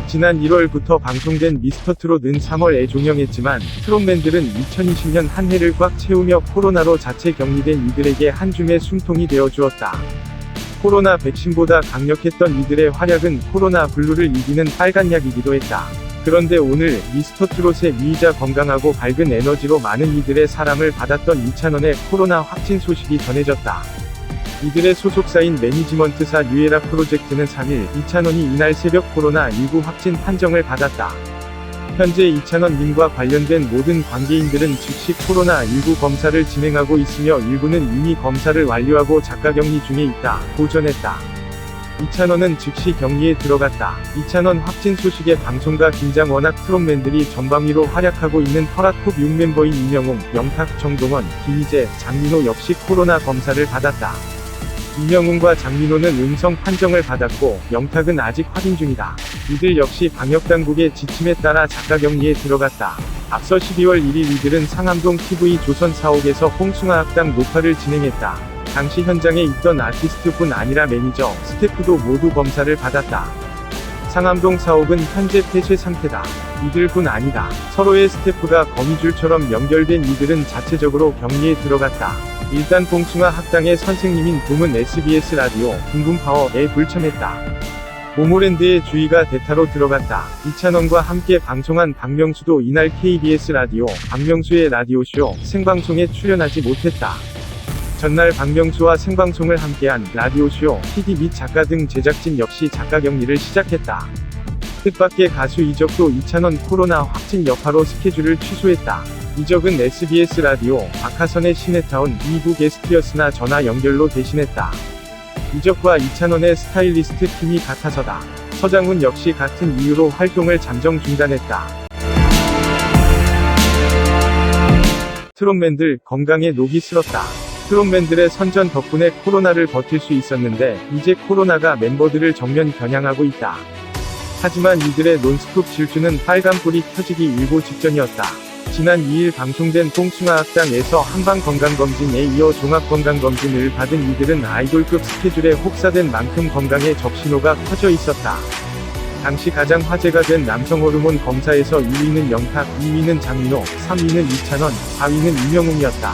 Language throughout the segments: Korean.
지난 1월부터 방송된 미스터트롯은 3월에 종영했지만 트롯맨들은 2020년 한 해를 꽉 채우며 코로나로 자체 격리된 이들에게 한 줌의 숨통이 되어주었다. 코로나 백신보다 강력했던 이들의 활약은 코로나 블루를 이기는 빨간약이기도 했다. 그런데 오늘 미스터트롯의 미이자 건강하고 밝은 에너지로 많은 이들의 사랑을 받았던 이찬원의 코로나 확진 소식이 전해졌다. 이들의 소속사인 매니지먼트사 뉴에라 프로젝트는 3일 이찬원이 이날 새벽 코로나19 확진 판정을 받았다. 현재 이찬원 님과 관련된 모든 관계인들은 즉시 코로나19 검사를 진행하고 있으며 일부는 이미 검사를 완료하고 자가격리 중에 있다 고 전했다. 이찬원은 즉시 격리에 들어갔다. 이찬원 확진 소식에 방송과 긴장. 워낙 트롯맨들이 전방위로 활약하고 있는 터라톱 6멤버인 이명웅, 영탁, 정동원, 김희재, 장민호 역시 코로나 검사를 받았다. 이명웅과 장민호는 음성 판정을 받았고 영탁은 아직 확인 중이다. 이들 역시 방역당국의 지침에 따라 자가격리에 들어갔다. 앞서 12월 1일 이들은 상암동 TV 조선 사옥에서 홍숭아 학당 녹화를 진행했다. 당시 현장에 있던 아티스트뿐 아니라 매니저, 스태프도 모두 검사를 받았다. 상암동 사옥은 현재 폐쇄 상태다. 이들뿐 아니다. 서로의 스태프가 거미줄처럼 연결된 이들은 자체적으로 격리에 들어갔다. 일단 홍숭아 학당의 선생님인 붐은 SBS 라디오 붐붐파워에 불참했다. 모모랜드의 주희가 대타로 들어갔다. 이찬원과 함께 방송한 박명수도 이날 KBS 라디오 박명수의 라디오쇼 생방송에 출연하지 못했다. 전날 박명수와 생방송을 함께한 라디오쇼 PD 및 작가 등 제작진 역시 자가격리를 시작했다. 뜻밖의 가수 이적도 이찬원 코로나 확진 여파로 스케줄을 취소했다. 이적은 SBS 라디오 박하선의 시네타운 2부 게스트였으나 전화 연결로 대신했다. 이적과 이찬원의 스타일리스트 팀이 같아서다. 서장훈 역시 같은 이유로 활동을 잠정 중단했다. 트롯맨들 건강에 녹이 슬었다. 트롯맨들의 선전 덕분에 코로나를 버틸 수 있었는데 이제 코로나가 멤버들을 정면 겨냥하고 있다. 하지만 이들의 논스톱 질주는 빨간불이 켜지기 일보 직전이었다. 지난 2일 방송된 홍숭아 학당에서 한방건강검진에 이어 종합건강검진을 받은 이들은 아이돌급 스케줄에 혹사된 만큼 건강에 적신호가 켜져 있었다. 당시 가장 화제가 된 남성 호르몬 검사에서 1위는 영탁, 2위는 장민호, 3위는 이찬원, 4위는 이명웅이었다.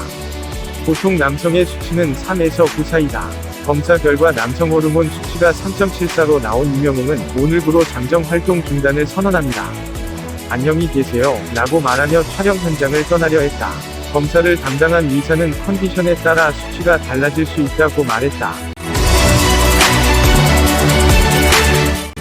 보통 남성의 수치는 3에서 9 사이다. 검사 결과 남성 호르몬 수치가 3.74로 나온 이명웅은 오늘부로 잠정 활동 중단을 선언합니다. 안녕히 계세요 라고 말하며 촬영 현장을 떠나려 했다. 검사를 담당한 의사는 컨디션에 따라 수치가 달라질 수 있다고 말했다.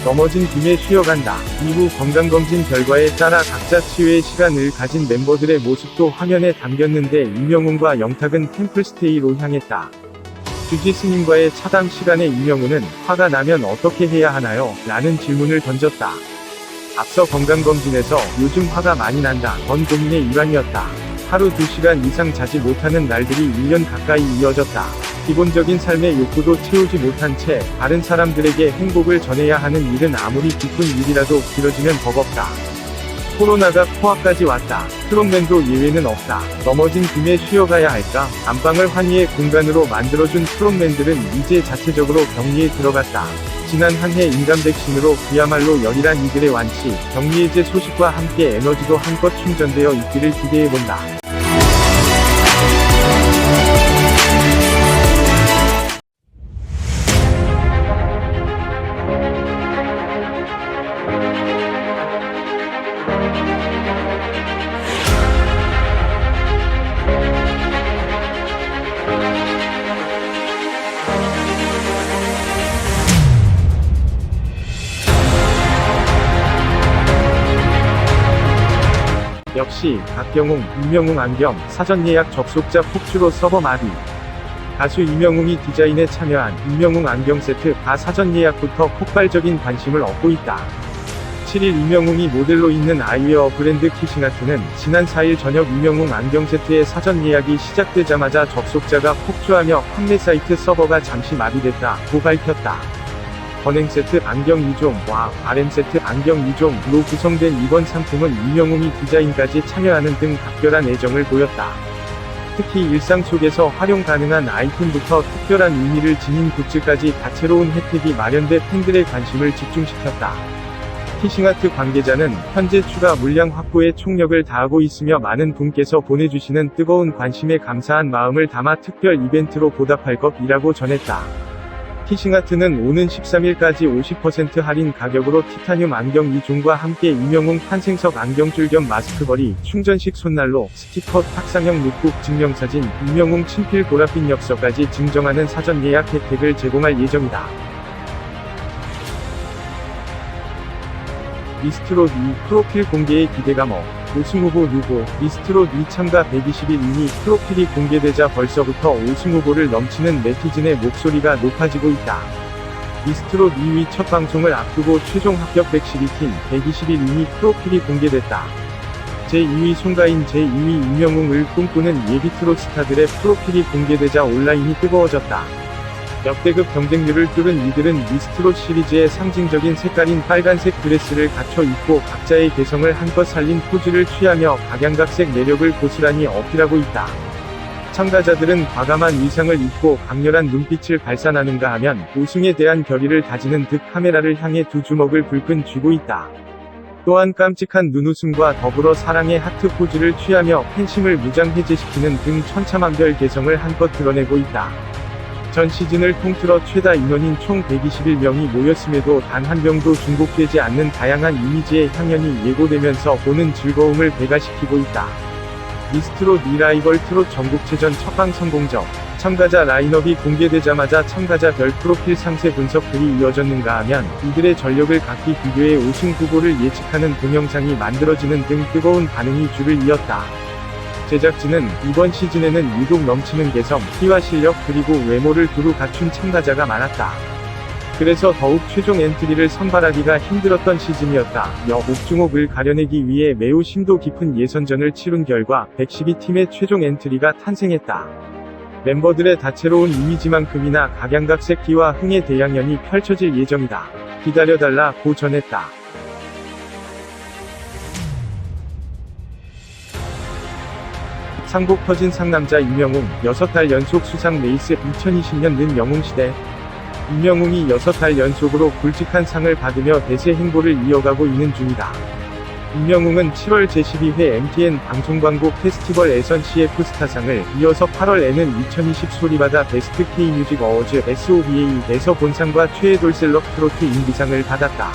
넘어진 김에 쉬어간다. 이후 건강검진 결과에 따라 각자 치유의 시간을 가진 멤버들의 모습도 화면에 담겼는데 이명웅과 영탁은 템플스테이로 향했다. 주지스님과의 차담 시간에 이명웅은 화가 나면 어떻게 해야 하나요? 라는 질문을 던졌다. 앞서 건강검진에서 요즘 화가 많이 난다 던 고민의 일환이었다. 하루 2시간 이상 자지 못하는 날들이 1년 가까이 이어졌다. 기본적인 삶의 욕구도 채우지 못한 채 다른 사람들에게 행복을 전해야 하는 일은 아무리 기쁜 일이라도 길어지면 버겁다. 코로나가 코앞까지 왔다. 트롯맨도 예외는 없다. 넘어진 김에 쉬어가야 할까? 안방을 환희의 공간으로 만들어준 트롯맨들은 이제 자체적으로 격리에 들어갔다. 지난 한 해 인간 백신으로 그야말로 열일한 이들의 완치, 격리 해제 소식과 함께 에너지도 한껏 충전되어 있기를 기대해본다. 역시 박경웅, 이명웅 안경, 사전 예약 접속자 폭주로 서버 마비. 가수 이명웅이 디자인에 참여한 이명웅 안경 세트 가 사전 예약부터 폭발적인 관심을 얻고 있다. 7일 이명웅이 모델로 있는 아이웨어 브랜드 키싱아트는 지난 4일 저녁 이명웅 안경 세트의 사전 예약이 시작되자마자 접속자가 폭주하며 판매 사이트 서버가 잠시 마비됐다고 밝혔다. 건행 세트 안경 2종, RM 세트 안경 2종로 구성된 이번 상품은 이명웅이 디자인까지 참여하는 등 각별한 애정을 보였다. 특히 일상 속에서 활용 가능한 아이템부터 특별한 의미를 지닌 굿즈까지 다채로운 혜택이 마련돼 팬들의 관심을 집중시켰다. 키싱아트 관계자는 현재 추가 물량 확보에 총력을 다하고 있으며 많은 분께서 보내주시는 뜨거운 관심에 감사한 마음을 담아 특별 이벤트로 보답할 것이라고 전했다. 키싱아트는 오는 13일까지 50% 할인 가격으로 티타늄 안경 2종과 함께 임영웅 탄생석 안경줄 겸 마스크걸이, 충전식 손난로, 스티커, 탁상형 룩북 증명사진, 임영웅 친필 보랏빛 엽서까지 증정하는 사전 예약 혜택을 제공할 예정이다. 미스트롯 2 프로필 공개에 기대가 우승후보 누구? 미스트롯 2 참가 120일 이미 프로필이 공개되자 벌써부터 우승후보를 넘치는 네티즌의 목소리가 높아지고 있다. 미스트롯 2위 첫 방송을 앞두고 최종 합격 112팀, 120일 이미 프로필이 공개됐다. 제2위 송가인, 제2위 임영웅을 꿈꾸는 예비 트롯 스타들의 프로필이 공개되자 온라인이 뜨거워졌다. 역대급 경쟁률을 뚫은 이들은 미스트롯 시리즈의 상징적인 색깔인 빨간색 드레스를 갖춰 입고 각자의 개성을 한껏 살린 포즈를 취하며 각양각색 매력을 고스란히 어필하고 있다. 참가자들은 과감한 의상을 입고 강렬한 눈빛을 발산하는가 하면 우승에 대한 결의를 다지는 듯 카메라를 향해 두 주먹을 불끈 쥐고 있다. 또한 깜찍한 눈웃음과 더불어 사랑의 하트 포즈를 취하며 팬심을 무장해제시키는 등 천차만별 개성을 한껏 드러내고 있다. 전 시즌을 통틀어 최다 인원인 총 121명이 모였음에도 단 한 명도 중복되지 않는 다양한 이미지의 향연이 예고되면서 보는 즐거움을 배가시키고 있다. 미스트롯 2 라이벌 트롯 전국체전 첫방 성공적. 참가자 라인업이 공개되자마자 참가자별 프로필 상세 분석들이 이어졌는가 하면 이들의 전력을 각기 비교해 우승 후보를 예측하는 동영상이 만들어지는 등 뜨거운 반응이 줄을 이었다. 제작진은 이번 시즌에는 유독 넘치는 개성, 끼와 실력 그리고 외모를 두루 갖춘 참가자가 많았다. 그래서 더욱 최종 엔트리를 선발하기가 힘들었던 시즌이었다. 옥중옥을 가려내기 위해 매우 심도 깊은 예선전을 치룬 결과 112팀의 최종 엔트리가 탄생했다. 멤버들의 다채로운 이미지만큼이나 각양각색 끼와 흥의 대양연이 펼쳐질 예정이다. 기다려달라고 전했다. 상복 터진 상남자 임영웅, 6달 연속 수상 레이스 2020년 는 영웅시대. 임영웅이 6달 연속으로 굵직한 상을 받으며 대세 행보를 이어가고 있는 중이다. 임영웅은 7월 제12회 MTN 방송광고 페스티벌에선 CF스타상을, 이어서 8월에는 2020 소리바다 베스트 K뮤직 어워즈 SOBA에서 본상과 최애 돌셀럽 트로트 인기상을 받았다.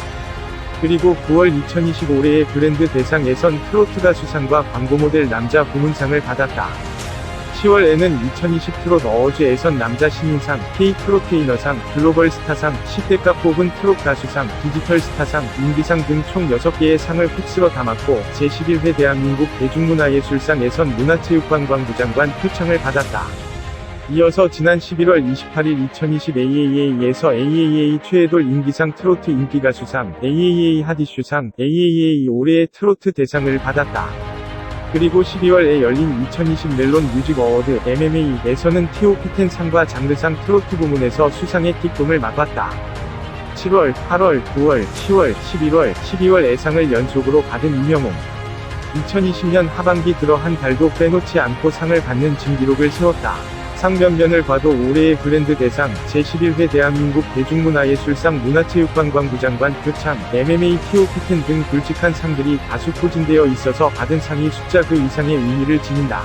그리고 9월 2020 올해의 브랜드 대상에선 트로트 가수상과 광고 모델 남자 부문상을 받았다. 10월에는 2020 트롯 어워즈에선 남자 신인상, K 프로테이너상, 글로벌 스타상, 10대가 뽑은 트롯 가수상, 디지털 스타상, 인기상 등 총 6개의 상을 휩쓸어 담았고 제11회 대한민국 대중문화예술상에선 문화체육관광부 장관 표창을 받았다. 이어서 지난 11월 28일 2020 AAA에서 AAA 최애돌 인기상 트로트 인기가수상, AAA 핫이슈상, AAA 올해의 트로트 대상을 받았다. 그리고 12월에 열린 2020 멜론 뮤직 어워드 MMA에서는 TOP10 상과 장르상 트로트 부문에서 수상의 기쁨을 맛봤다. 7월, 8월, 9월, 10월, 11월, 12월 애상을 연속으로 받은 임영웅. 2020년 하반기 들어 한 달도 빼놓지 않고 상을 받는 진기록을 세웠다. 상 면면을 봐도 올해의 브랜드 대상, 제11회 대한민국 대중문화예술상 문화체육관광부 장관 표창, MMA TOP10 등 굵직한 상들이 다수 포진되어 있어서 받은 상이 숫자 그 이상의 의미를 지닌다.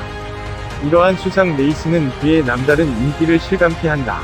이러한 수상 레이스는 그의 남다른 인기를 실감케 한다.